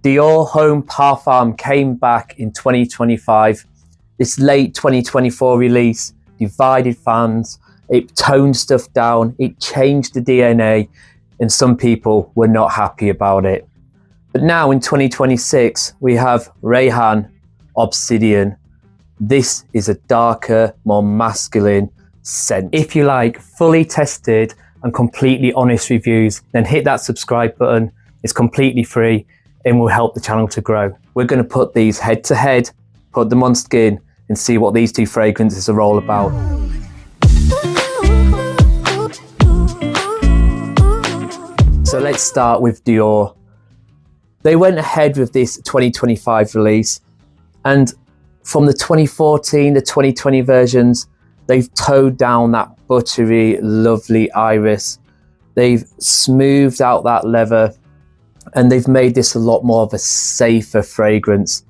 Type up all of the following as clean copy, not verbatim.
Dior Homme Parfum came back in 2025. This late 2024 release divided fans. It toned stuff down. It changed the DNA, and some people were not happy about it. But now in 2026, we have Rayhaan Obsidian. This is a darker, more masculine scent. If you like fully tested and completely honest reviews, then hit that subscribe button. It's completely free and will help the channel to grow. We're going to put these head to head, put them on skin, and see what these two fragrances are all about. So let's start with Dior. They went ahead with this 2025 release, and from the 2014, the 2020 versions, they've toned down that buttery, lovely iris. They've smoothed out that leather, and they've made this a lot more of a safer fragrance.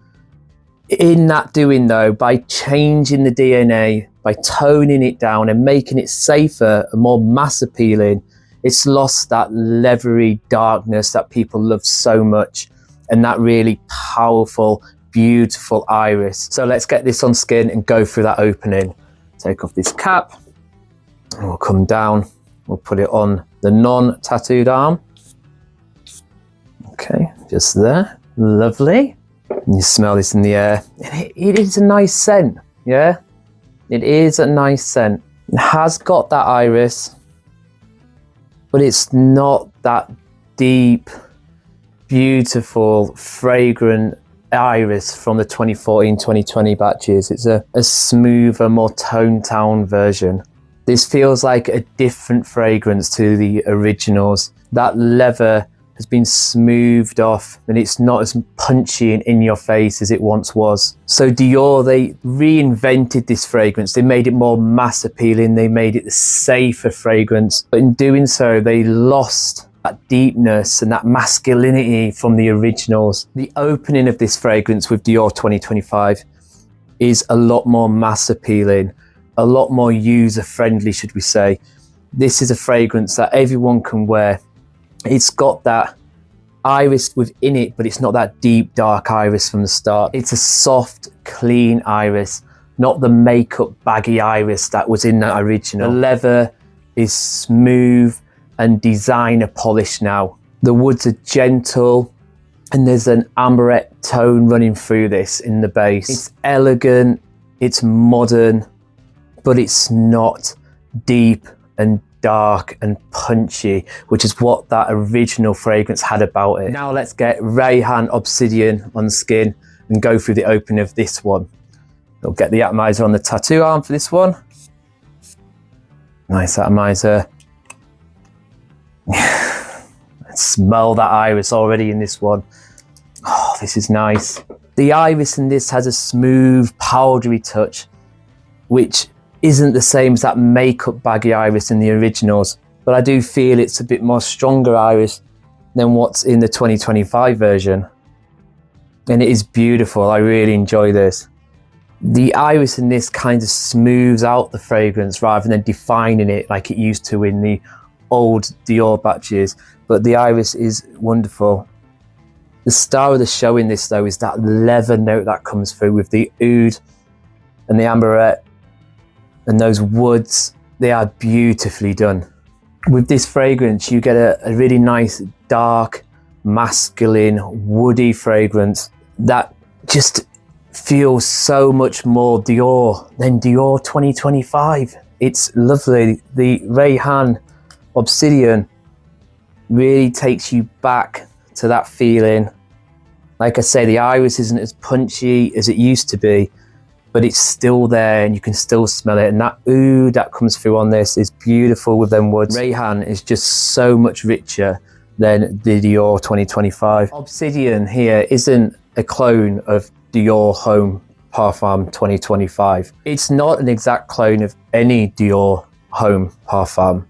In that doing though, by changing the DNA, by toning it down and making it safer and more mass appealing, it's lost that leathery darkness that people love so much, and that really powerful, beautiful iris. So let's get this on skin and go through that opening. Take off this cap, and we'll come down. We'll put it on the non-tattooed arm. Okay, just there, lovely. And you smell this in the air. It is a nice scent, yeah? It is a nice scent. It has got that iris, but it's not that deep, beautiful, fragrant iris from the 2014, 2020 batches. It's a smoother, more toned down version. This feels like a different fragrance to the originals. That leather has been smoothed off, and it's not as punchy and in your face as it once was. So Dior, they reinvented this fragrance. They made it more mass appealing. They made it a safer fragrance, but in doing so, they lost that deepness and that masculinity from the originals. The opening of this fragrance with Dior 2025 is a lot more mass appealing, a lot more user friendly, should we say. This is a fragrance that everyone can wear. It's got that iris within it, but it's not that deep, dark iris from the start. It's a soft, clean iris, not the makeup baggy iris that was in that original. The leather is smooth and designer polished now. The woods are gentle, and there's an amberette tone running through this in the base. It's elegant, it's modern, but it's not deep and dark and punchy, which is what that original fragrance had about it. Now let's get Rayhaan Obsidian on skin and go through the opening of this one. We'll get the atomizer on the tattoo arm for this one. Nice atomizer. Smell that iris already in this one. Oh, this is nice. The iris in this has a smooth, powdery touch, which isn't the same as that makeup baggy iris in the originals, but I do feel it's a bit more stronger iris than what's in the 2025 version. And it is beautiful. I really enjoy this. The iris in this kind of smooths out the fragrance rather than defining it like it used to in the old Dior batches, but the iris is wonderful. The star of the show in this though is that leather note that comes through with the oud and the amberette. And those woods, they are beautifully done. With this fragrance, you get a really nice, dark, masculine, woody fragrance that just feels so much more Dior than Dior 2025. It's lovely. The Rayhaan Obsidian really takes you back to that feeling. Like I say, the iris isn't as punchy as it used to be, but it's still there and you can still smell it. And that oud that comes through on this is beautiful with them woods. Rayhaan is just so much richer than the Dior 2025. Obsidian here isn't a clone of Dior Homme Parfum 2025. It's not an exact clone of any Dior Homme Parfum,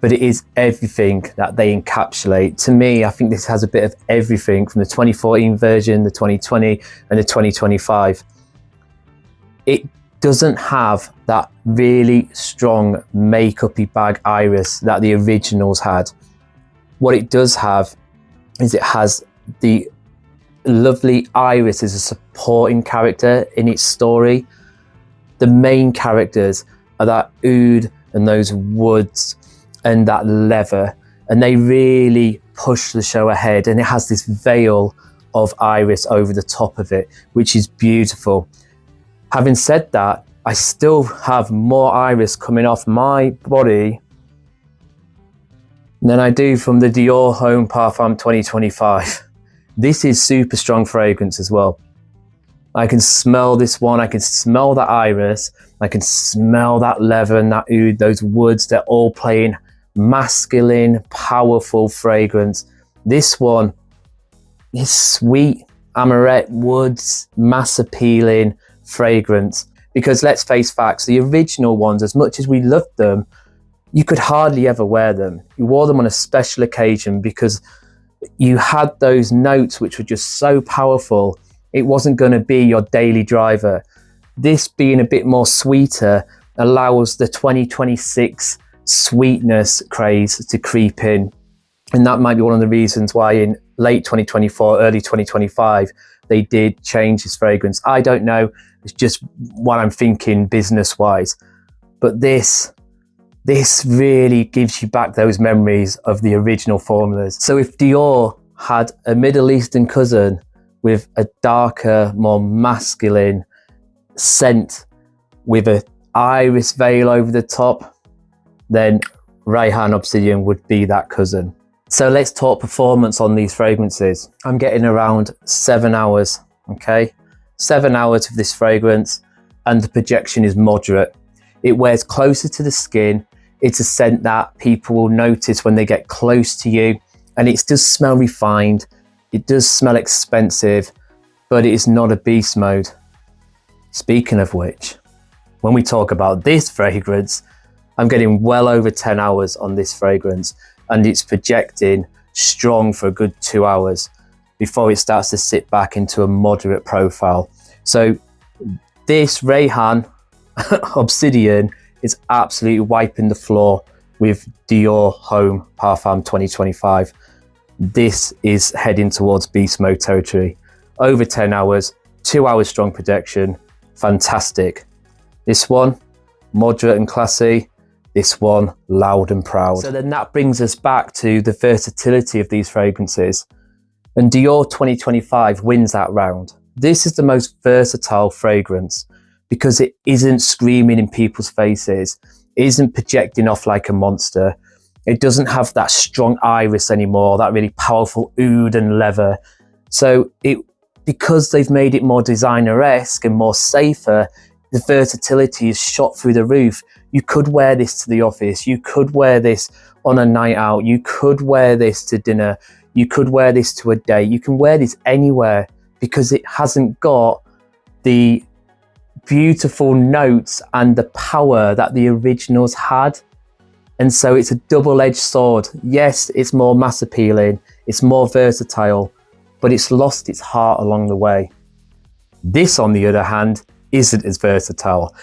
but it is everything that they encapsulate. To me, I think this has a bit of everything from the 2014 version, the 2020 and the 2025. It doesn't have that really strong makeup-y bag iris that the originals had. What it does have is it has the lovely iris is a supporting character in its story. The main characters are that oud and those woods and that leather, and they really push the show ahead, and it has this veil of iris over the top of it, which is beautiful. Having said that, I still have more iris coming off my body than I do from the Dior Homme Parfum 2025. This is super strong fragrance as well. I can smell this one, I can smell that iris, I can smell that leather and that oud, those woods, they're all playing masculine, powerful fragrance. This one is sweet, amaret woods, mass appealing fragrance. Because let's face facts, the original ones, as much as we loved them, you could hardly ever wear them. You wore them on a special occasion because you had those notes which were just so powerful. It wasn't going to be your daily driver. This being a bit more sweeter allows the 2026 sweetness craze to creep in. And that might be one of the reasons why in late 2024, early 2025, they did change this fragrance. I don't know. It's just what I'm thinking business-wise. But this really gives you back those memories of the original formulas. So if Dior had a Middle Eastern cousin with a darker, more masculine scent with an iris veil over the top, then Rayhaan Obsidian would be that cousin. So let's talk performance on these fragrances. I'm getting around 7 hours, okay? 7 hours of this fragrance, and the projection is moderate. It wears closer to the skin. It's a scent that people will notice when they get close to you, and it does smell refined. It does smell expensive, but it is not a beast mode. Speaking of which, when we talk about this fragrance, I'm getting well over 10 hours on this fragrance, and it's projecting strong for a good 2 hours before it starts to sit back into a moderate profile. So this Rayhaan Obsidian is absolutely wiping the floor with Dior Homme Parfum 2025. This is heading towards beast mode territory. Over 10 hours, 2 hours strong projection, fantastic. This one, moderate and classy. This one, loud and proud. So then that brings us back to the versatility of these fragrances. And Dior 2025 wins that round. This is the most versatile fragrance because it isn't screaming in people's faces. It isn't projecting off like a monster. It doesn't have that strong iris anymore, that really powerful oud and leather. So because they've made it more designer-esque and more safer, the versatility is shot through the roof. You could wear this to the office. You could wear this on a night out. You could wear this to dinner. You could wear this to a date. You can wear this anywhere because it hasn't got the beautiful notes and the power that the originals had. And so it's a double-edged sword. Yes, it's more mass appealing. It's more versatile, but it's lost its heart along the way. This, on the other hand, isn't as versatile.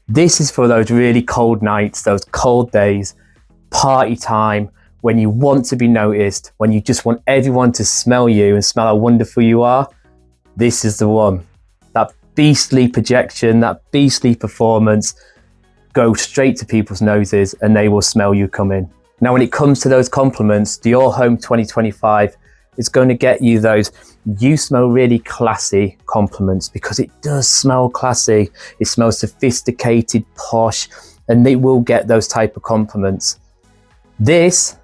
This is for those really cold nights, those cold days, party time, when you want to be noticed, when you just want everyone to smell you and smell how wonderful you are. This is the one. That beastly projection, that beastly performance, go straight to people's noses and they will smell you coming. Now, when it comes to those compliments, Dior Homme 2025 is going to get you those "you smell really classy" compliments, because it does smell classy. It smells sophisticated, posh, and they will get those type of compliments. This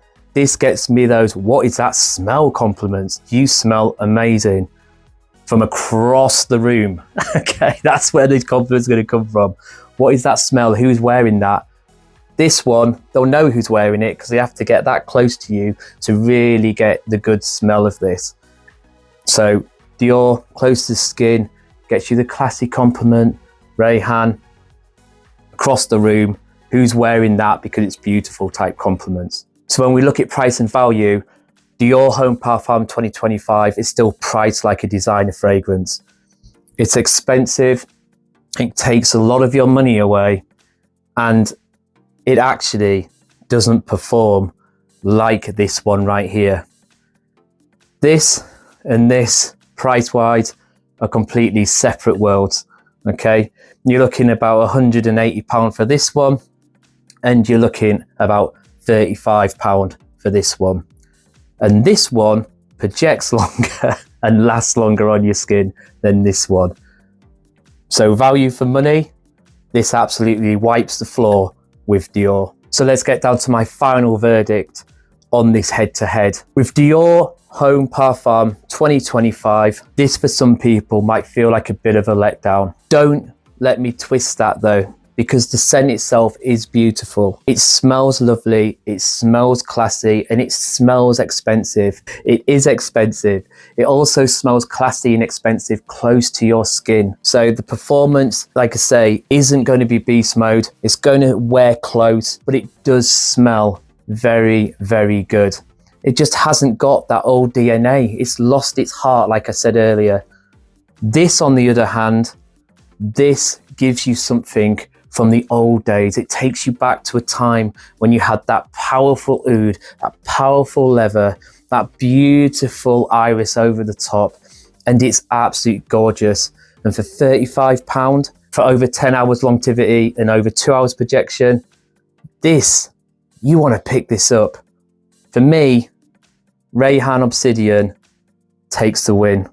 gets me those "what is that smell" compliments. You smell amazing from across the room. Okay, that's where these compliments are going to come from. What is that smell? Who's wearing that? This one, they'll know who's wearing it because they have to get that close to you to really get the good smell of this. So Dior, close to the skin, gets you the classy compliment. Rayhaan, across the room, who's wearing that because it's beautiful type compliments. So when we look at price and value, Dior Homme Parfum 2025 is still priced like a designer fragrance. It's expensive, it takes a lot of your money away, and it actually doesn't perform like this one right here. This and this price-wise are completely separate worlds, okay? You're looking about £180 for this one, and you're looking about £35 for this one. And this one projects longer and lasts longer on your skin than this one. So value for money, this absolutely wipes the floor with Dior. So let's get down to my final verdict on this head-to-head. With Dior Homme Parfum 2025, this for some people might feel like a bit of a letdown. Don't let me twist that though, because the scent itself is beautiful. It smells lovely, it smells classy, and it smells expensive. It is expensive. It also smells classy and expensive close to your skin. So the performance, like I say, isn't going to be beast mode. It's going to wear close, but it does smell very, very good. It just hasn't got that old DNA. It's lost its heart, like I said earlier. This, on the other hand, this gives you something from the old days. It takes you back to a time when you had that powerful oud, that powerful leather, that beautiful iris over the top, and it's absolutely gorgeous. And for £35, for over 10 hours longevity and over 2 hours projection, this, you want to pick this up. For me, Rayhaan Obsidian takes the win.